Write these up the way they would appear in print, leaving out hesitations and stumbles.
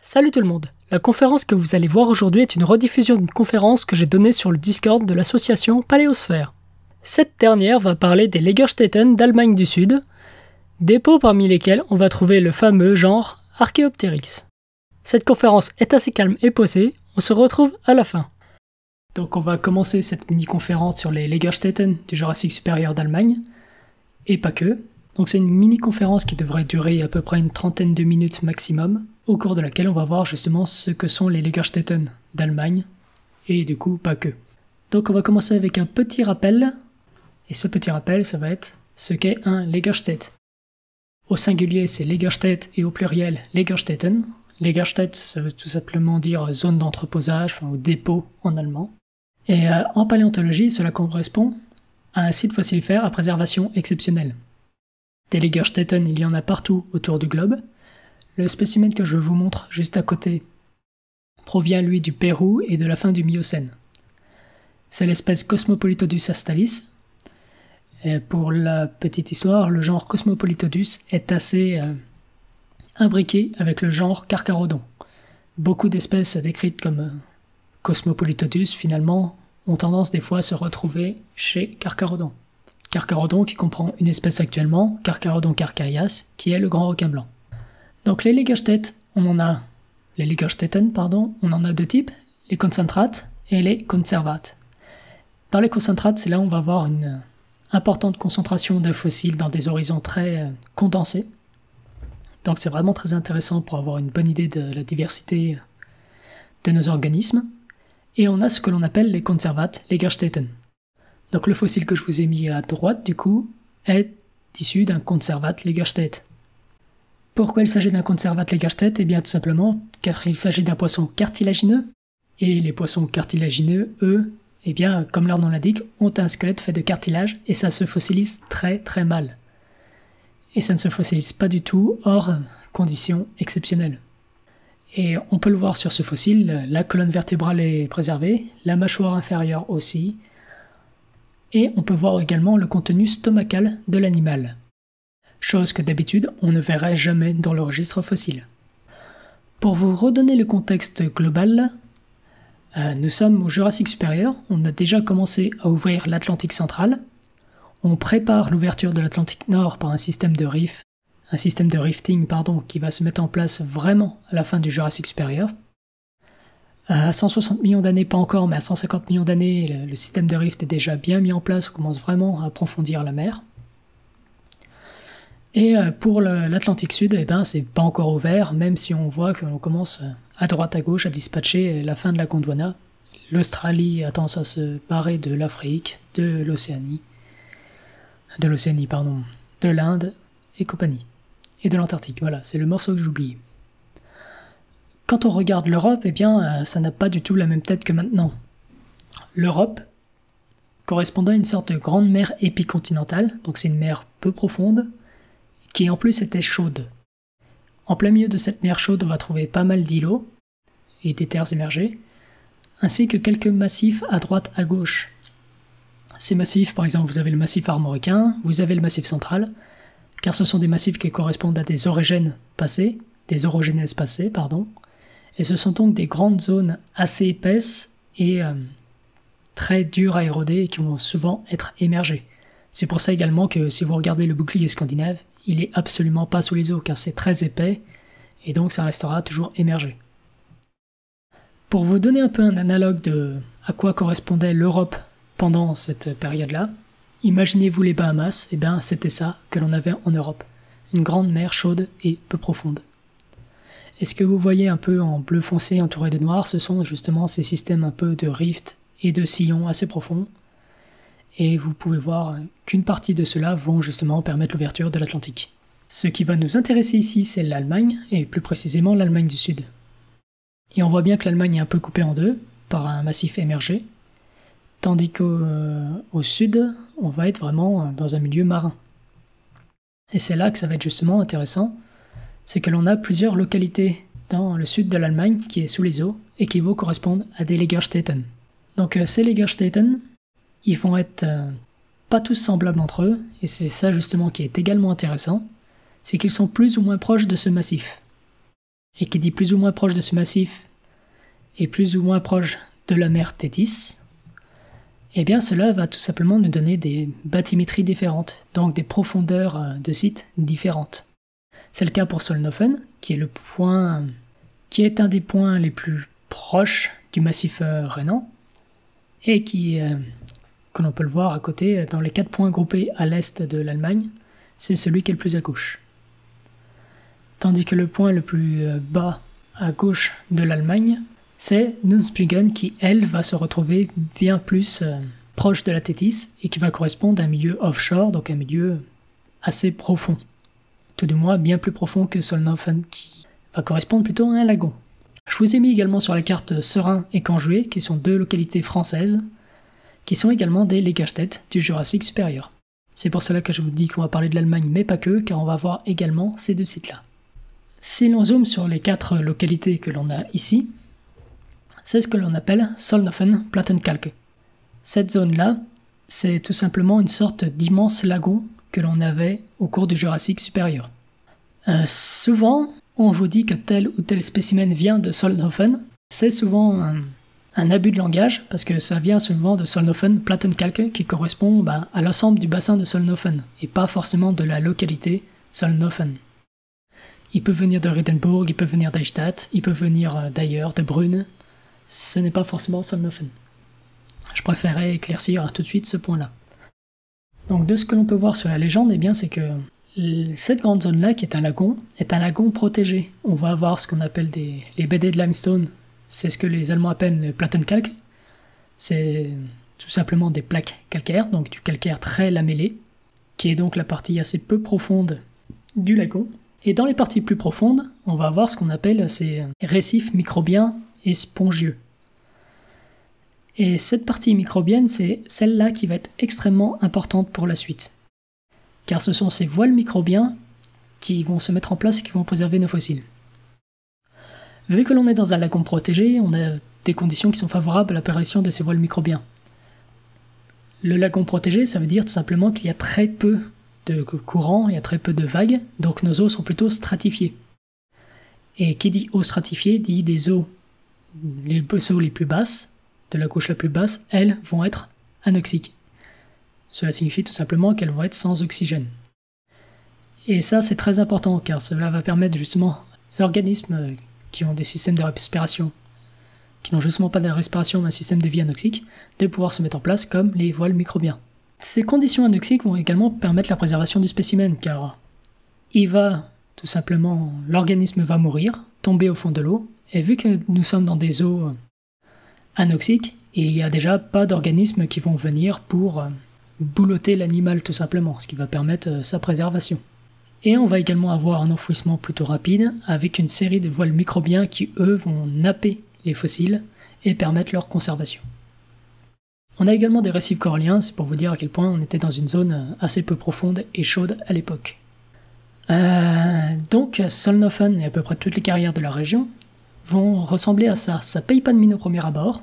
Salut tout le monde. La conférence que vous allez voir aujourd'hui est une rediffusion d'une conférence que j'ai donnée sur le Discord de l'association Paléosphère. Cette dernière va parler des Lagerstätten d'Allemagne du Sud, dépôts parmi lesquels on va trouver le fameux genre Archaeopteryx. Cette conférence est assez calme et posée, on se retrouve à la fin. Donc on va commencer cette mini-conférence sur les Lagerstätten du Jurassique supérieur d'Allemagne, et pas que. Donc c'est une mini-conférence qui devrait durer à peu près une trentaine de minutes maximum, au cours de laquelle on va voir justement ce que sont les Lagerstätten d'Allemagne, et du coup pas que. Donc on va commencer avec un petit rappel, et ce petit rappel ça va être ce qu'est un Lagerstätte. Au singulier c'est Lagerstätte et au pluriel Lagerstätten. Lagerstätte ça veut tout simplement dire zone d'entreposage, ou dépôt en allemand. Et en paléontologie cela correspond à un site fossilifère à préservation exceptionnelle. Des Lagerstätten, il y en a partout autour du globe. Le spécimen que je vous montre juste à côté provient lui du Pérou et de la fin du Miocène. C'est l'espèce Cosmopolitodus astalis. Et pour la petite histoire, le genre Cosmopolitodus est assez imbriqué avec le genre Carcharodon. Beaucoup d'espèces décrites comme Cosmopolitodus, finalement, ont tendance des fois à se retrouver chez Carcharodon. Carcharodon qui comprend une espèce actuellement, Carcharodon carcharias, qui est le grand requin blanc. Donc les Lagerstätten, on en a deux types, les concentrates et les conservates. Dans les concentrates, c'est là où on va avoir une importante concentration de fossiles dans des horizons très condensés. Donc c'est vraiment très intéressant pour avoir une bonne idée de la diversité de nos organismes. Et on a ce que l'on appelle les conservates, les Lagerstätten. Donc le fossile que je vous ai mis à droite, du coup, est issu d'un conservate Lagerstätten. Pourquoi il s'agit d'un conservate Lagerstätten? Eh bien tout simplement car il s'agit d'un poisson cartilagineux, et les poissons cartilagineux, eux, eh bien comme leur nom l'indique, ont un squelette fait de cartilage, et ça se fossilise très très mal. Et ça ne se fossilise pas du tout hors conditions exceptionnelles. Et on peut le voir sur ce fossile, la colonne vertébrale est préservée, la mâchoire inférieure aussi, et on peut voir également le contenu stomacal de l'animal. Chose que d'habitude on ne verrait jamais dans le registre fossile. Pour vous redonner le contexte global, nous sommes au Jurassique supérieur, on a déjà commencé à ouvrir l'Atlantique central, on prépare l'ouverture de l'Atlantique nord par un système de rifting qui va se mettre en place vraiment à la fin du Jurassique supérieur. À 160 millions d'années, pas encore, mais à 150 millions d'années, le système de rift est déjà bien mis en place, on commence vraiment à approfondir la mer. Et pour l'Atlantique Sud, eh ben, c'est pas encore ouvert, même si on voit qu'on commence à droite à gauche à dispatcher la fin de la Gondwana. L'Australie a tendance à se barrer de l'Afrique, de l'Inde et compagnie. Et de l'Antarctique, voilà, c'est le morceau que j'oubliais. Quand on regarde l'Europe, eh bien, ça n'a pas du tout la même tête que maintenant. L'Europe correspondait à une sorte de grande mer épicontinentale, donc c'est une mer peu profonde, qui en plus était chaude. En plein milieu de cette mer chaude, on va trouver pas mal d'îlots et des terres émergées, ainsi que quelques massifs à droite à gauche. Ces massifs, par exemple, vous avez le massif armoricain, vous avez le massif central, car ce sont des massifs qui correspondent à des orogénèses passées, et ce sont donc des grandes zones assez épaisses et très dures à éroder et qui vont souvent être émergées. C'est pour ça également que si vous regardez le bouclier scandinave, il est absolument pas sous les eaux car c'est très épais et donc ça restera toujours émergé. Pour vous donner un peu un analogue de à quoi correspondait l'Europe pendant cette période-là, imaginez-vous les Bahamas, et bien c'était ça que l'on avait en Europe, une grande mer chaude et peu profonde. Et ce que vous voyez un peu en bleu foncé entouré de noir, ce sont justement ces systèmes un peu de rifts et de sillons assez profonds. Et vous pouvez voir qu'une partie de cela vont justement permettre l'ouverture de l'Atlantique. Ce qui va nous intéresser ici, c'est l'Allemagne, et plus précisément l'Allemagne du Sud. Et on voit bien que l'Allemagne est un peu coupée en deux, par un massif émergé, tandis qu'au sud, on va être vraiment dans un milieu marin. Et c'est là que ça va être justement intéressant, c'est que l'on a plusieurs localités dans le sud de l'Allemagne qui est sous les eaux et qui vont correspondre à des Lagerstätten. Donc ces Lagerstätten, ils vont être pas tous semblables entre eux, et c'est ça justement qui est également intéressant, c'est qu'ils sont plus ou moins proches de ce massif. et qui dit plus ou moins proche de ce massif et plus ou moins proche de la mer Tethys, eh bien cela va tout simplement nous donner des bathymétries différentes, donc des profondeurs de sites différentes. C'est le cas pour Solnhofen, qui est un des points les plus proches du massif rhénan, et que l'on peut le voir à côté, dans les 4 points groupés à l'est de l'Allemagne, c'est celui qui est le plus à gauche. Tandis que le point le plus bas à gauche de l'Allemagne, c'est Nunsplingen qui, elle, va se retrouver bien plus proche de la Tethys et qui va correspondre à un milieu offshore, donc un milieu assez profond. Tout du moins bien plus profond que Solnhofen, qui va correspondre plutôt à un lagon. Je vous ai mis également sur la carte Serein et Canjouet, qui sont 2 localités françaises, qui sont également des Lagerstädt du Jurassique supérieur. C'est pour cela que je vous dis qu'on va parler de l'Allemagne, mais pas que, car on va voir également ces 2 sites-là. Si l'on zoome sur les 4 localités que l'on a ici, c'est ce que l'on appelle Solnhofen-Plattenkalk. Cette zone-là, c'est tout simplement une sorte d'immense lagon que l'on avait au cours du Jurassique supérieur. Souvent, on vous dit que tel ou tel spécimen vient de Solnhofen. C'est souvent un abus de langage, parce que ça vient souvent de Solnhofen-Plattenkalk, qui correspond à l'ensemble du bassin de Solnhofen, et pas forcément de la localité Solnhofen. Il peut venir de Riedenburg, il peut venir d'Eichstätt, il peut venir d'ailleurs, de Brunn. Ce n'est pas forcément Solnhofen. Je préférais éclaircir tout de suite ce point-là. Donc de ce que l'on peut voir sur la légende, eh bien, c'est que cette grande zone-là, qui est un lagon protégé. On va avoir ce qu'on appelle les BD de limestone. C'est ce que les Allemands appellent le Plattenkalk. C'est tout simplement des plaques calcaires, donc du calcaire très lamellé, qui est donc la partie assez peu profonde du lagon. Et dans les parties plus profondes, on va avoir ce qu'on appelle ces récifs microbiens et spongieux. Et cette partie microbienne, c'est celle-là qui va être extrêmement importante pour la suite. Car ce sont ces voiles microbiens qui vont se mettre en place et qui vont préserver nos fossiles. Vu que l'on est dans un lagon protégé, on a des conditions qui sont favorables à l'apparition de ces voiles microbiens. Le lagon protégé, ça veut dire tout simplement qu'il y a très peu de courant, il y a très peu de vagues, donc nos eaux sont plutôt stratifiées. Et qui dit eau stratifiée dit des eaux, les eaux les plus basses, de la couche la plus basse, elles vont être anoxiques. Cela signifie tout simplement qu'elles vont être sans oxygène. Et ça, c'est très important, car cela va permettre justement ces organismes qui ont des systèmes de respiration, qui n'ont justement pas de respiration mais un système de vie anoxique, de pouvoir se mettre en place comme les voiles microbiens. Ces conditions anoxiques vont également permettre la préservation du spécimen, car l'organisme va mourir, tomber au fond de l'eau, et vu que nous sommes dans des eaux anoxiques, il n'y a déjà pas d'organismes qui vont venir pour boulotter l'animal tout simplement, ce qui va permettre sa préservation. Et on va également avoir un enfouissement plutôt rapide, avec une série de voiles microbiens qui, eux, vont napper les fossiles et permettre leur conservation. On a également des récifs coralliens, c'est pour vous dire à quel point on était dans une zone assez peu profonde et chaude à l'époque. Donc Solnhofen et à peu près toutes les carrières de la région vont ressembler à ça. Ça paye pas de mine au premier abord,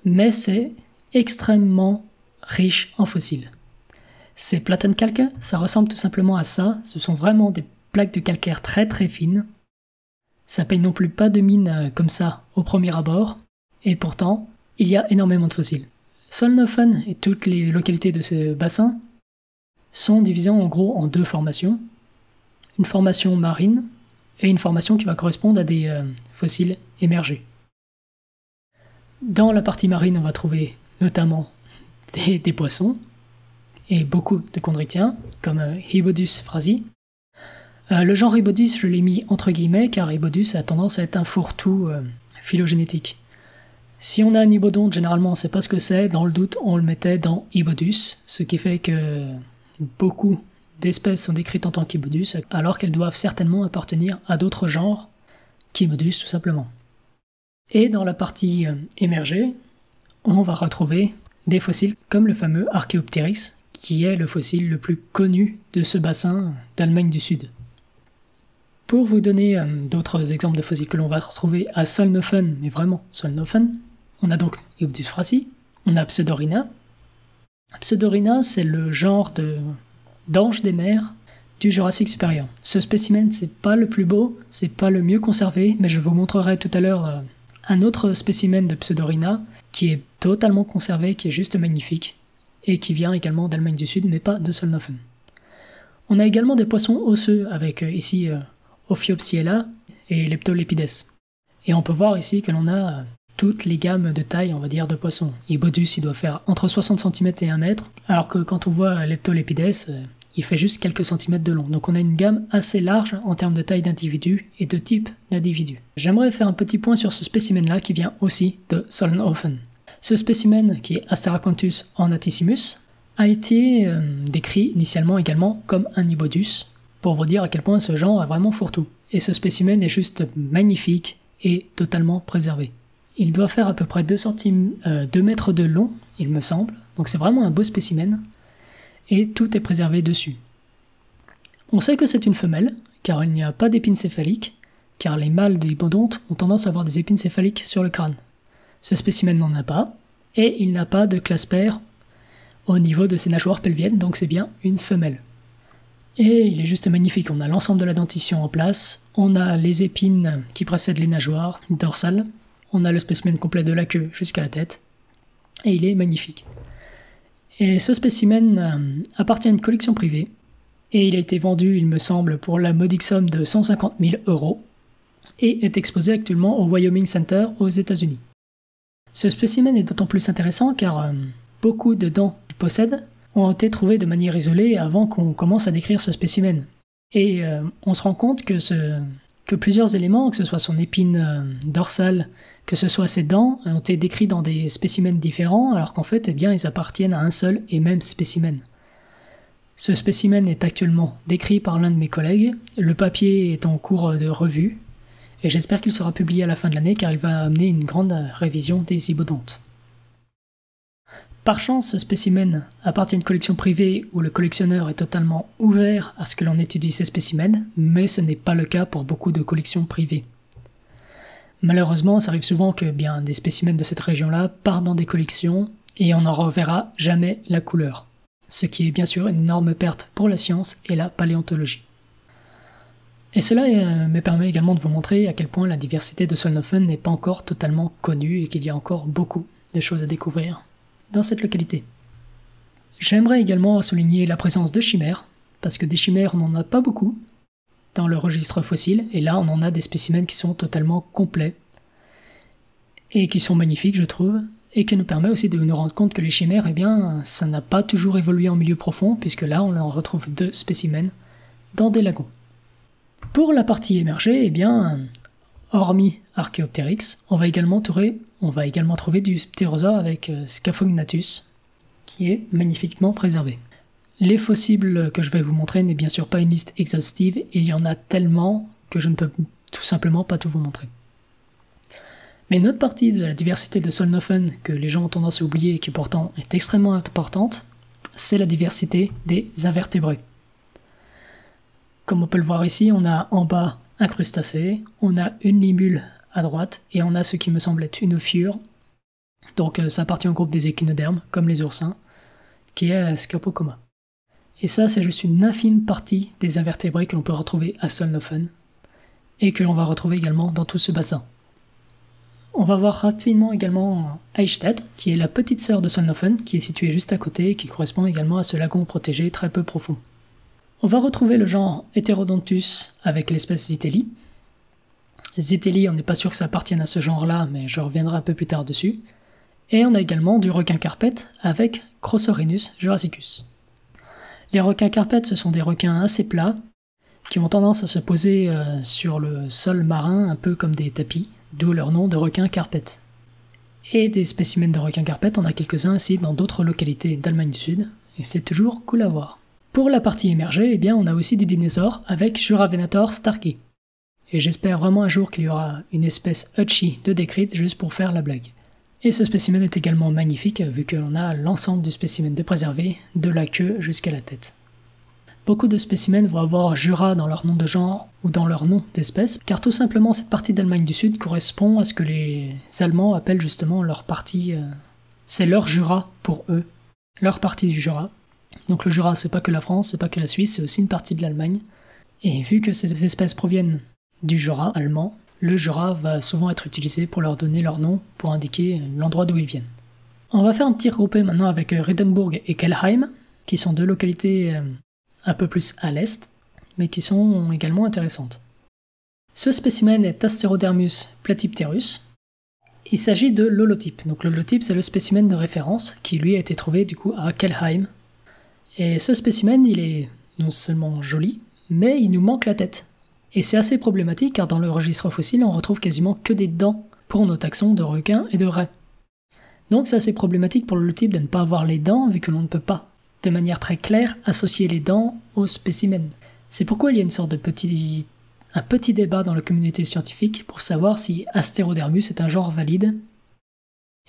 mais c'est extrêmement riche en fossiles. Ces Plattenkalk, ça ressemble tout simplement à ça, ce sont vraiment des plaques de calcaire très très fines. Ça paye non plus pas de mine comme ça au premier abord, et pourtant, il y a énormément de fossiles. Solnhofen et toutes les localités de ce bassin sont divisées en gros en 2 formations. Une formation marine et une formation qui va correspondre à des fossiles émergés. Dans la partie marine, on va trouver notamment des poissons et beaucoup de chondritiens, comme Hibodus phrasi. Le genre Hibodus, je l'ai mis entre guillemets, car Hibodus a tendance à être un fourre-tout phylogénétique. Si on a un hibodonte, généralement on ne sait pas ce que c'est, dans le doute on le mettait dans Hibodus, ce qui fait que beaucoup d'espèces sont décrites en tant qu'Hibodus, alors qu'elles doivent certainement appartenir à d'autres genres qu'Hibodus tout simplement. Et dans la partie émergée, on va retrouver des fossiles comme le fameux Archaeopteryx, qui est le fossile le plus connu de ce bassin d'Allemagne du Sud. Pour vous donner d'autres exemples de fossiles que l'on va retrouver à Solnhofen, mais vraiment Solnhofen, on a donc Hibodus phrasi, on a Pseudorina. Pseudorina, c'est le genre d'ange des mers du Jurassique supérieur. Ce spécimen, c'est pas le plus beau, c'est pas le mieux conservé, mais je vous montrerai tout à l'heure un autre spécimen de Pseudorhina qui est totalement conservé, qui est juste magnifique, et qui vient également d'Allemagne du Sud, mais pas de Solnhofen. On a également des poissons osseux, avec ici Ophiopsiella et Leptolepides. Et on peut voir ici que l'on a toutes les gammes de taille, on va dire, de poissons. Ibodus, il doit faire entre 60 cm et 1 mètre, alors que quand on voit Leptolepides, il fait juste quelques centimètres de long. Donc on a une gamme assez large en termes de taille d'individu et de type d'individu. J'aimerais faire un petit point sur ce spécimen-là qui vient aussi de Solnhofen. Ce spécimen, qui est Asteraconthus ornathissimus, a été décrit initialement également comme un Ibodus, pour vous dire à quel point ce genre a vraiment fourre-tout. Et ce spécimen est juste magnifique et totalement préservé. Il doit faire à peu près 2 mètres de long, il me semble, donc c'est vraiment un beau spécimen, et tout est préservé dessus. On sait que c'est une femelle, car il n'y a pas d'épines céphaliques, car les mâles de Hypodonte ont tendance à avoir des épines céphaliques sur le crâne. Ce spécimen n'en a pas, et il n'a pas de clasper au niveau de ses nageoires pelviennes, donc c'est bien une femelle. Et il est juste magnifique, on a l'ensemble de la dentition en place, on a les épines qui précèdent les nageoires dorsales, on a le spécimen complet de la queue jusqu'à la tête, et il est magnifique. Et ce spécimen appartient à une collection privée, et il a été vendu, il me semble, pour la modique somme de 150 000 €, et est exposé actuellement au Wyoming Center aux États-Unis. Ce spécimen est d'autant plus intéressant car beaucoup de dents qu'il possède ont été trouvées de manière isolée avant qu'on commence à décrire ce spécimen. Et on se rend compte que plusieurs éléments, que ce soit son épine dorsale, que ce soit ses dents, ont été décrits dans des spécimens différents, alors qu'en fait, eh bien, ils appartiennent à un seul et même spécimen. Ce spécimen est actuellement décrit par l'un de mes collègues, le papier est en cours de revue, et j'espère qu'il sera publié à la fin de l'année car il va amener une grande révision des Ibodontes. Par chance, ce spécimen appartient à une collection privée où le collectionneur est totalement ouvert à ce que l'on étudie ces spécimens, mais ce n'est pas le cas pour beaucoup de collections privées. Malheureusement, ça arrive souvent que bien des spécimens de cette région-là partent dans des collections et on n'en reverra jamais la couleur, ce qui est bien sûr une énorme perte pour la science et la paléontologie. Et cela me permet également de vous montrer à quel point la diversité de Solnhofen n'est pas encore totalement connue et qu'il y a encore beaucoup de choses à découvrir dans cette localité. J'aimerais également souligner la présence de chimères, parce que des chimères on n'en a pas beaucoup dans le registre fossile, et là on en a des spécimens qui sont totalement complets, et qui sont magnifiques je trouve, et qui nous permet aussi de nous rendre compte que les chimères, eh bien, ça n'a pas toujours évolué en milieu profond, puisque là on en retrouve 2 spécimens dans des lagons. Pour la partie émergée, eh bien, hormis Archaeopteryx, on va également trouver du ptérosaure avec Scaphognathus, qui est magnifiquement préservé. Les fossiles que je vais vous montrer n'est bien sûr pas une liste exhaustive, il y en a tellement que je ne peux tout simplement pas tout vous montrer. Mais une autre partie de la diversité de Solnhofen que les gens ont tendance à oublier et qui pourtant est extrêmement importante, c'est la diversité des invertébrés. Comme on peut le voir ici, on a en bas un crustacé, on a une limule à droite, et on a ce qui me semble être une ophiure. Donc ça appartient au groupe des échinodermes, comme les oursins, qui est Scapocoma. Et ça, c'est juste une infime partie des invertébrés que l'on peut retrouver à Solnhofen, et que l'on va retrouver également dans tout ce bassin. On va voir rapidement également Eichstätt, qui est la petite sœur de Solnhofen, qui est située juste à côté, et qui correspond également à ce lagon protégé très peu profond. On va retrouver le genre Heterodontus avec l'espèce Zitelli. Zitelli, on n'est pas sûr que ça appartienne à ce genre-là, mais je reviendrai un peu plus tard dessus. Et on a également du requin carpette avec Crossorhinus jurassicus. Les requins carpettes, ce sont des requins assez plats, qui ont tendance à se poser sur le sol marin, un peu comme des tapis, d'où leur nom de requin carpette. Et des spécimens de requins carpette, on a quelques-uns aussi dans d'autres localités d'Allemagne du Sud, et c'est toujours cool à voir. Pour la partie émergée, eh bien, on a aussi du dinosaure avec Juravenator starkey. Et j'espère vraiment un jour qu'il y aura une espèce Hutchie de décrite juste pour faire la blague. Et ce spécimen est également magnifique vu que l'on a l'ensemble du spécimen de préservé, de la queue jusqu'à la tête. Beaucoup de spécimens vont avoir Jura dans leur nom de genre ou dans leur nom d'espèce, car tout simplement cette partie d'Allemagne du Sud correspond à ce que les Allemands appellent justement leur partie... c'est leur Jura pour eux, leur partie du Jura. Donc le Jura, c'est pas que la France, c'est pas que la Suisse, c'est aussi une partie de l'Allemagne. Et vu que ces espèces proviennent du Jura allemand, le Jura va souvent être utilisé pour leur donner leur nom, pour indiquer l'endroit d'où ils viennent. On va faire un petit regroupé maintenant avec Riedenburg et Kelheim, qui sont deux localités un peu plus à l'est, mais qui sont également intéressantes. Ce spécimen est Asterodermus platypterus. Il s'agit de l'holotype. Donc l'holotype, c'est le spécimen de référence qui lui a été trouvé du coup à Kelheim. Et ce spécimen, il est non seulement joli, mais il nous manque la tête. Et c'est assez problématique car dans le registre fossile, on retrouve quasiment que des dents pour nos taxons de requins et de raies. Donc c'est assez problématique pour l'holotype de ne pas avoir les dents vu que l'on ne peut pas, de manière très claire, associer les dents au spécimen. C'est pourquoi il y a une sorte de un petit débat dans la communauté scientifique pour savoir si Asterodermus est un genre valide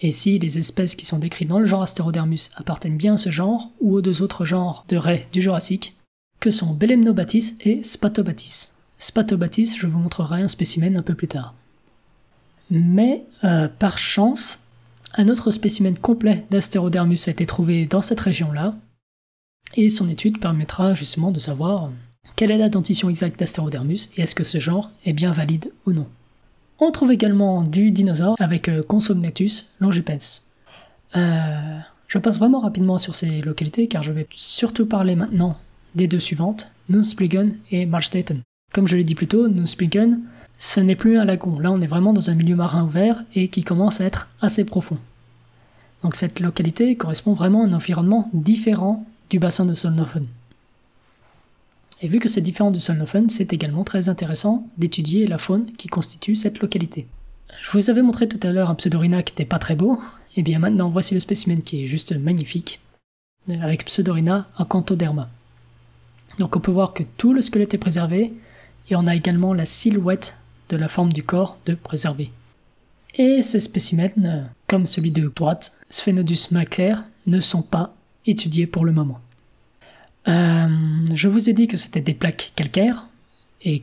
et si les espèces qui sont décrites dans le genre Asterodermus appartiennent bien à ce genre ou aux deux autres genres de raies du Jurassique que sont Belemnobatis et Spatobatis. Spatobatis, je vous montrerai un spécimen un peu plus tard. Mais par chance, un autre spécimen complet d'Asterodermus a été trouvé dans cette région-là, et son étude permettra justement de savoir quelle est la dentition exacte d'Asterodermus et est-ce que ce genre est bien valide ou non. On trouve également du dinosaure avec Compsognathus longipes. Je passe vraiment rapidement sur ces localités car je vais surtout parler maintenant des deux suivantes, Nunsplingen et Malstetten. Comme je l'ai dit plus tôt, Nunsplingen, ce n'est plus un lagon. Là, on est vraiment dans un milieu marin ouvert et qui commence à être assez profond. Donc cette localité correspond vraiment à un environnement différent du bassin de Solnhofen. Et vu que c'est différent du Solnhofen, c'est également très intéressant d'étudier la faune qui constitue cette localité. Je vous avais montré tout à l'heure un Pseudorhina qui n'était pas très beau, et bien maintenant voici le spécimen qui est juste magnifique, avec Pseudorhina acanthoderma. Donc on peut voir que tout le squelette est préservé, et on a également la silhouette de la forme du corps de préservé. Et ces spécimens, comme celui de droite, Sphenodus macaire, ne sont pas étudiés pour le moment. Je vous ai dit que c'était des plaques calcaires, et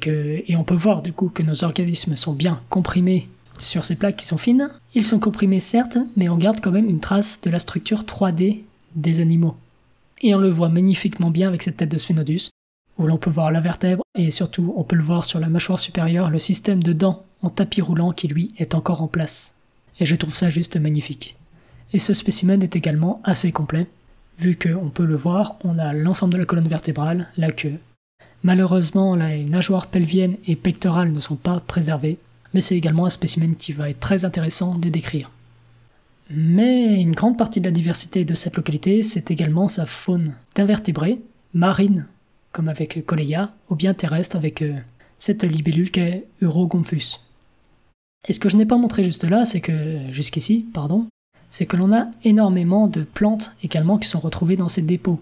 on peut voir du coup que nos organismes sont bien comprimés sur ces plaques qui sont fines. Ils sont comprimés certes, mais on garde quand même une trace de la structure 3D des animaux. Et on le voit magnifiquement bien avec cette tête de Sphenodus, où l'on peut voir la vertèbre, et surtout on peut le voir sur la mâchoire supérieure, le système de dents en tapis roulant qui lui est encore en place. Et je trouve ça juste magnifique. Et ce spécimen est également assez complet, vu qu'on peut le voir, on a l'ensemble de la colonne vertébrale, la queue. Malheureusement, les nageoires pelviennes et pectorales ne sont pas préservées, mais c'est également un spécimen qui va être très intéressant de décrire. Mais une grande partie de la diversité de cette localité, c'est également sa faune d'invertébrés, marine, comme avec Colleia, ou bien terrestre avec cette libellule qu'est Urogomphus. Et ce que je n'ai pas montré juste là, c'est que, jusqu'ici, pardon, c'est que l'on a énormément de plantes également qui sont retrouvées dans ces dépôts.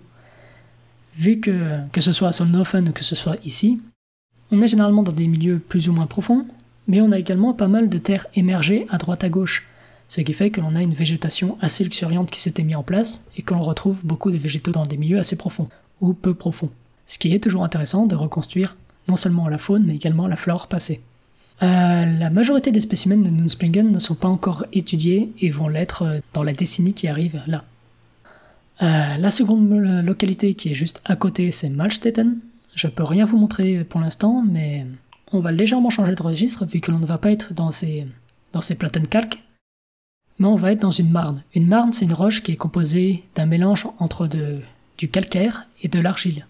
Vu que ce soit à Solnhofen ou que ce soit ici, on est généralement dans des milieux plus ou moins profonds, mais on a également pas mal de terres émergées à droite à gauche, ce qui fait que l'on a une végétation assez luxuriante qui s'était mise en place et que l'on retrouve beaucoup de végétaux dans des milieux assez profonds, ou peu profonds. Ce qui est toujours intéressant de reconstruire non seulement la faune, mais également la flore passée. La majorité des spécimens de Nunsplingen ne sont pas encore étudiés et vont l'être dans la décennie qui arrive là. La seconde localité qui est juste à côté, c'est Malstetten. Je peux rien vous montrer pour l'instant, mais on va légèrement changer de registre vu que l'on ne va pas être dans ces plateaux de calque, mais on va être dans une marne. Une marne, c'est une roche qui est composée d'un mélange entre du calcaire et de l'argile.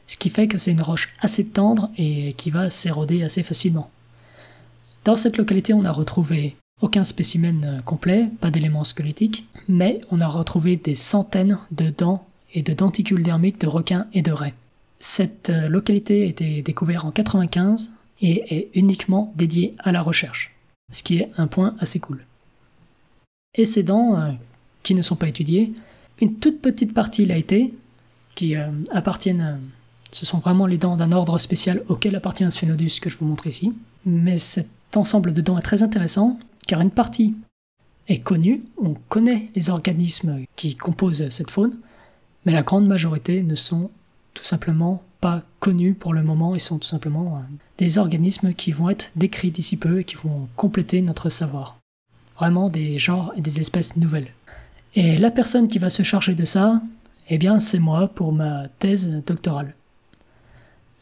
Ce qui fait que c'est une roche assez tendre et qui va s'éroder assez facilement. Dans cette localité, on n'a retrouvé aucun spécimen complet, pas d'éléments squelettiques, mais on a retrouvé des centaines de dents et de denticules dermiques de requins et de raies. Cette localité a été découverte en 1995 et est uniquement dédiée à la recherche, ce qui est un point assez cool. Et ces dents, qui ne sont pas étudiées, une toute petite partie l'a été, qui appartiennent... Ce sont vraiment les dents d'un ordre spécial auquel appartient un Sphenodus que je vous montre ici. Mais cet ensemble de dents est très intéressant, car une partie est connue, on connaît les organismes qui composent cette faune, mais la grande majorité ne sont tout simplement pas connus pour le moment, et sont tout simplement des organismes qui vont être décrits d'ici peu et qui vont compléter notre savoir. Vraiment des genres et des espèces nouvelles. Et la personne qui va se charger de ça, Eh bien, c'est moi pour ma thèse doctorale.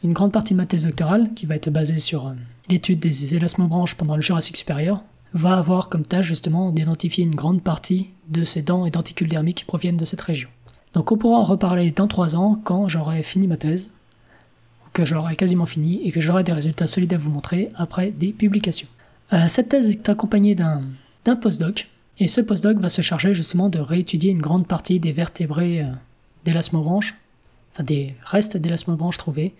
Une grande partie de ma thèse doctorale, qui va être basée sur l'étude des élasmobranches pendant le Jurassique supérieur, va avoir comme tâche justement d'identifier une grande partie de ces dents et denticules dermiques qui proviennent de cette région. Donc on pourra en reparler dans 3 ans quand j'aurai fini ma thèse, ou que j'aurai quasiment fini et que j'aurai des résultats solides à vous montrer après des publications. Cette thèse est accompagnée d'un postdoc, et ce postdoc va se charger justement de réétudier une grande partie des vertébrés d'élasmobranches, enfin des restes d'élasmobranches trouvés,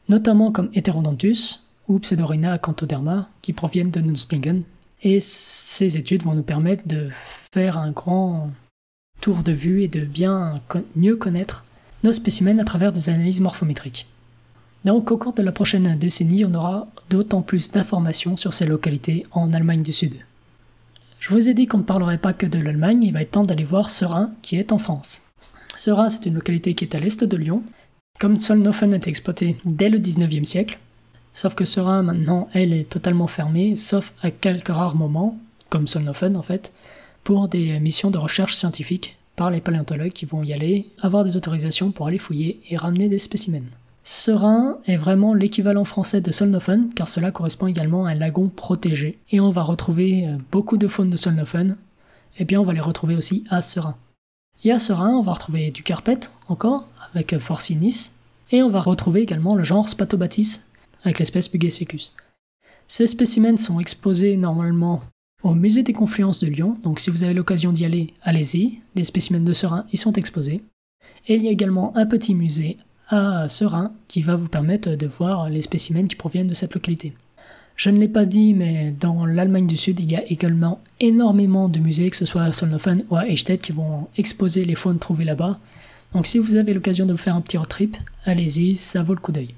notamment comme Heterodontus ou Pseudorhina acanthoderma qui proviennent de Nunsplingen. Et ces études vont nous permettre de faire un grand tour de vue et de bien mieux connaître nos spécimens à travers des analyses morphométriques. Donc au cours de la prochaine décennie, on aura d'autant plus d'informations sur ces localités en Allemagne du Sud. Je vous ai dit qu'on ne parlerait pas que de l'Allemagne, il va être temps d'aller voir Seraing qui est en France. Seraing, c'est une localité qui est à l'est de Lyon. Comme Solnhofen était exploité dès le 19e siècle, sauf que Seraing maintenant, elle est totalement fermée, sauf à quelques rares moments, comme Solnhofen en fait, pour des missions de recherche scientifique par les paléontologues qui vont y aller, avoir des autorisations pour aller fouiller et ramener des spécimens. Seraing est vraiment l'équivalent français de Solnhofen, car cela correspond également à un lagon protégé, et on va retrouver beaucoup de faune de Solnhofen, et bien on va les retrouver aussi à Seraing. Et à Seraing, on va retrouver du carpet, encore, avec Forsynis, et on va retrouver également le genre Spatobactis, avec l'espèce Buggesicus. Ces spécimens sont exposés normalement au musée des Confluences de Lyon, donc si vous avez l'occasion d'y aller, allez-y, les spécimens de Seraing y sont exposés. Et il y a également un petit musée à Seraing qui va vous permettre de voir les spécimens qui proviennent de cette localité. Je ne l'ai pas dit, mais dans l'Allemagne du Sud, il y a également énormément de musées, que ce soit à Solnhofen ou à Eichstätt, qui vont exposer les faunes trouvées là-bas. Donc si vous avez l'occasion de vous faire un petit road trip, allez-y, ça vaut le coup d'œil.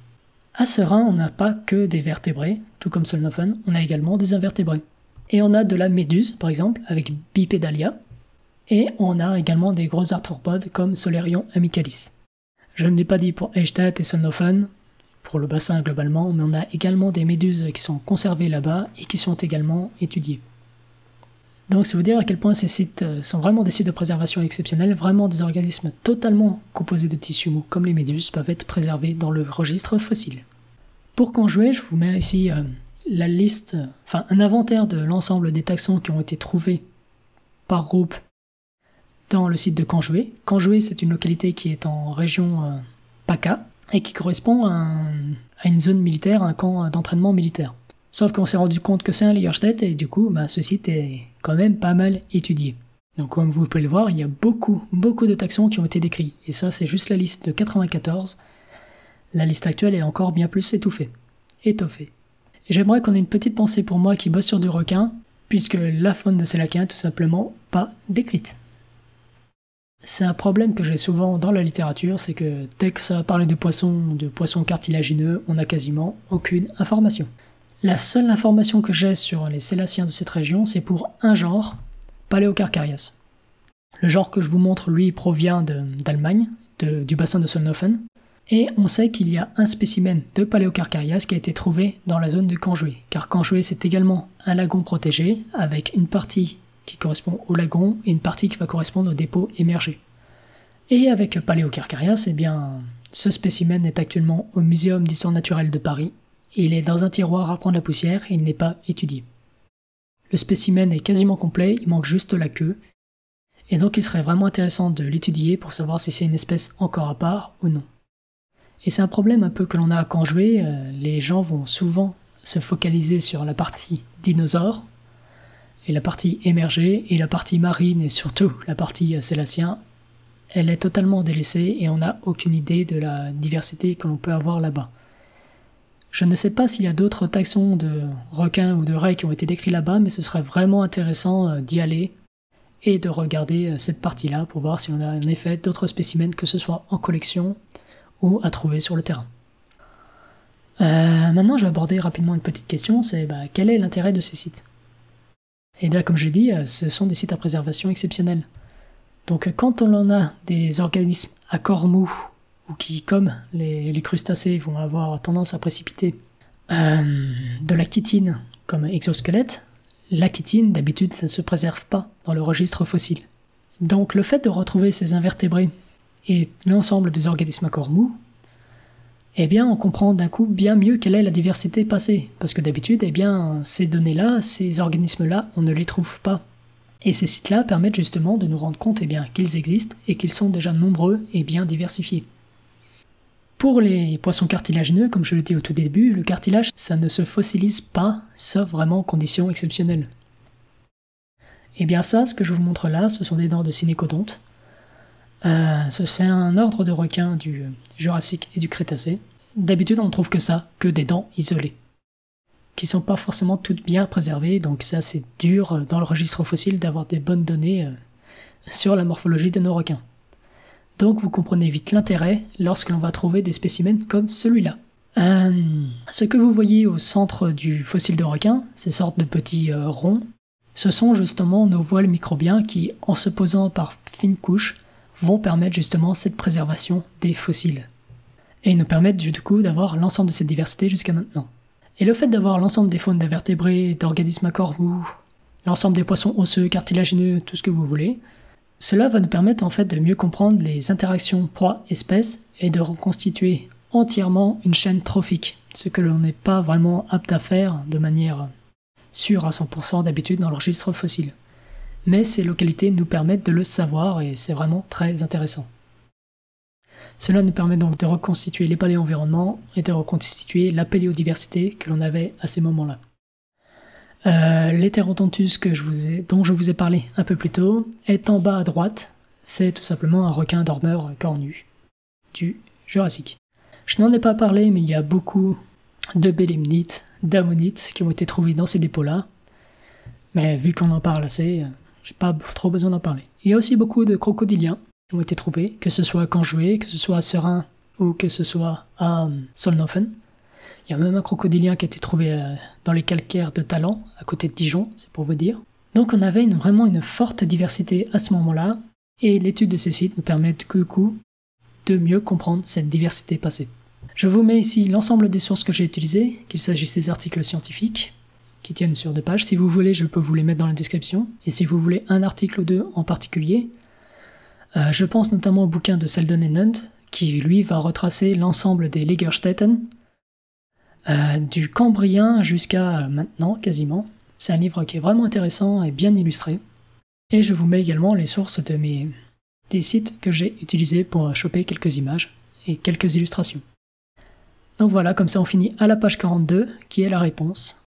À Seraing, on n'a pas que des vertébrés, tout comme Solnhofen, on a également des invertébrés. Et on a de la méduse, par exemple, avec Bipedalia, et on a également des gros arthropodes comme Solerion amicalis. Je ne l'ai pas dit pour Eichstätt et Solnhofen, pour le bassin globalement, mais on a également des méduses qui sont conservées là-bas et qui sont également étudiées. Donc c'est vous dire à quel point ces sites sont vraiment des sites de préservation exceptionnels, vraiment des organismes totalement composés de tissus mous comme les méduses peuvent être préservés dans le registre fossile. Pour Conjouet, je vous mets ici la liste, enfin un inventaire de l'ensemble des taxons qui ont été trouvés par groupe dans le site de Conjouet. Conjouet, c'est une localité qui est en région PACA, et qui correspond à une zone militaire, un camp d'entraînement militaire. Sauf qu'on s'est rendu compte que c'est un Lagerstätte, et du coup, ce site est quand même pas mal étudié. Donc comme vous pouvez le voir, il y a beaucoup de taxons qui ont été décrits, et ça c'est juste la liste de 94. La liste actuelle est encore bien plus étoffée. Et j'aimerais qu'on ait une petite pensée pour moi qui bosse sur du requin, puisque la faune de ces lacs est tout simplement pas décrite. C'est un problème que j'ai souvent dans la littérature, c'est que dès que ça va parler de poissons cartilagineux, on n'a quasiment aucune information. La seule information que j'ai sur les sélaciens de cette région, c'est pour un genre, Paleocarcharias. Le genre que je vous montre, lui, provient d'Allemagne, du bassin de Solnhofen, et on sait qu'il y a un spécimen de Paleocarcharias qui a été trouvé dans la zone de Conjouet, car Conjouet c'est également un lagon protégé, avec une partie qui correspond au lagon et une partie qui va correspondre au dépôt émergé. Et avec Paleocarcharias, eh bien, ce spécimen est actuellement au Muséum d'histoire naturelle de Paris, et il est dans un tiroir à prendre la poussière et il n'est pas étudié. Le spécimen est quasiment complet, il manque juste la queue, et donc il serait vraiment intéressant de l'étudier pour savoir si c'est une espèce encore à part ou non. Et c'est un problème un peu que l'on a à Conjouet, les gens vont souvent se focaliser sur la partie dinosaure, et la partie émergée, et la partie marine, et surtout la partie sélacien, elle est totalement délaissée et on n'a aucune idée de la diversité que l'on peut avoir là-bas. Je ne sais pas s'il y a d'autres taxons de requins ou de raies qui ont été décrits là-bas, mais ce serait vraiment intéressant d'y aller et de regarder cette partie-là pour voir si on a en effet d'autres spécimens, que ce soit en collection ou à trouver sur le terrain. Maintenant, je vais aborder rapidement une petite question, c'est quel est l'intérêt de ces sites ? Eh bien, comme j'ai dit, ce sont des sites à préservation exceptionnels. Donc, quand on en a des organismes à corps mou, ou qui, comme les crustacés, vont avoir tendance à précipiter de la chitine comme exosquelette, la chitine, d'habitude, ça ne se préserve pas dans le registre fossile. Donc, le fait de retrouver ces invertébrés et l'ensemble des organismes à corps mou, eh bien on comprend d'un coup bien mieux quelle est la diversité passée. Parce que d'habitude, eh bien, ces données-là, ces organismes-là, on ne les trouve pas. Et ces sites-là permettent justement de nous rendre compte qu'ils existent et qu'ils sont déjà nombreux et bien diversifiés. Pour les poissons cartilagineux, comme je l'ai dit au tout début, le cartilage, ça ne se fossilise pas, sauf vraiment en conditions exceptionnelles. Et bien ça, ce que je vous montre là, ce sont des dents de Synécodonte. C'est un ordre de requins du Jurassique et du Crétacé. D'habitude, on ne trouve que ça, que des dents isolées, qui sont pas forcément toutes bien préservées, donc c'est assez dur dans le registre fossile d'avoir des bonnes données sur la morphologie de nos requins. Donc vous comprenez vite l'intérêt lorsque l'on va trouver des spécimens comme celui-là. Ce que vous voyez au centre du fossile de requin, ces sortes de petits ronds, ce sont justement nos voiles microbiens qui, en se posant par fines couches, vont permettre justement cette préservation des fossiles. Et nous permettent du coup d'avoir l'ensemble de cette diversité jusqu'à maintenant. Et le fait d'avoir l'ensemble des faunes d'invertébrés, d'organismes à corps mou, l'ensemble des poissons osseux, cartilagineux, tout ce que vous voulez, cela va nous permettre en fait de mieux comprendre les interactions proie-espèce et de reconstituer entièrement une chaîne trophique, ce que l'on n'est pas vraiment apte à faire de manière sûre à 100% d'habitude dans le registre fossile. Mais ces localités nous permettent de le savoir et c'est vraiment très intéressant. Cela nous permet donc de reconstituer les paléo-environnements et de reconstituer la paléodiversité que l'on avait à ces moments-là. L'Heterodontus dont je vous ai parlé un peu plus tôt est en bas à droite. C'est tout simplement un requin dormeur cornu du Jurassique. Je n'en ai pas parlé, mais il y a beaucoup de bélemnites, d'ammonites qui ont été trouvés dans ces dépôts-là. Mais vu qu'on en parle assez, j'ai pas trop besoin d'en parler. Il y a aussi beaucoup de crocodiliens qui ont été trouvés, que ce soit à Canjoué, que ce soit à Serein ou que ce soit à Solnhofen. Il y a même un crocodilien qui a été trouvé dans les calcaires de Talan, à côté de Dijon, c'est pour vous dire. Donc on avait vraiment une forte diversité à ce moment-là, et l'étude de ces sites nous permet du coup de mieux comprendre cette diversité passée. Je vous mets ici l'ensemble des sources que j'ai utilisées, qu'il s'agisse des articles scientifiques, qui tiennent sur 2 pages. Si vous voulez, je peux vous les mettre dans la description. Et si vous voulez un article ou 2 en particulier, je pense notamment au bouquin de Selden et Hunt, qui lui va retracer l'ensemble des Lagerstätten, du Cambrien jusqu'à maintenant, quasiment. C'est un livre qui est vraiment intéressant et bien illustré. Et je vous mets également les sources des sites que j'ai utilisés pour choper quelques images et quelques illustrations. Donc voilà, comme ça on finit à la page 42, qui est la réponse.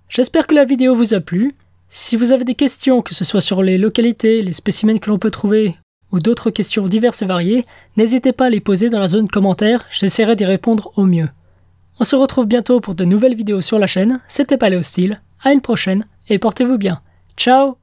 J'espère que la vidéo vous a plu. Si vous avez des questions, que ce soit sur les localités, les spécimens que l'on peut trouver, ou d'autres questions diverses et variées, n'hésitez pas à les poser dans la zone commentaire, j'essaierai d'y répondre au mieux. On se retrouve bientôt pour de nouvelles vidéos sur la chaîne, c'était Paléostyle, à une prochaine, et portez-vous bien. Ciao!